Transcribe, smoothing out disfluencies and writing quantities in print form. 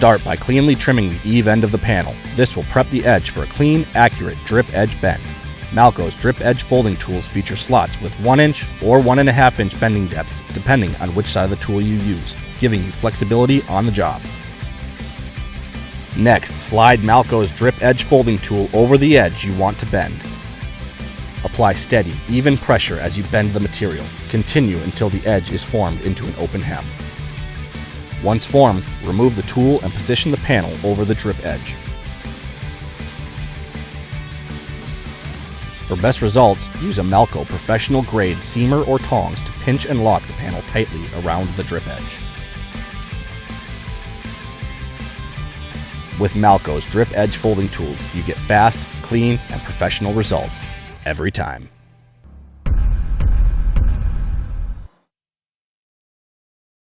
Start by cleanly trimming the eave end of the panel. This will prep the edge for a clean, accurate drip edge bend. Malco's drip edge folding tools feature slots with 1 inch or 1.5 inch bending depths depending on which side of the tool you use, giving you flexibility on the job. Next, slide Malco's drip edge folding tool over the edge you want to bend. Apply steady, even pressure as you bend the material. Continue until the edge is formed into an open hem. Once formed, remove the tool and position the panel over the drip edge. For best results, use a Malco professional grade seamer or tongs to pinch and lock the panel tightly around the drip edge. With Malco's drip edge folding tools, you get fast, clean, and professional results every time.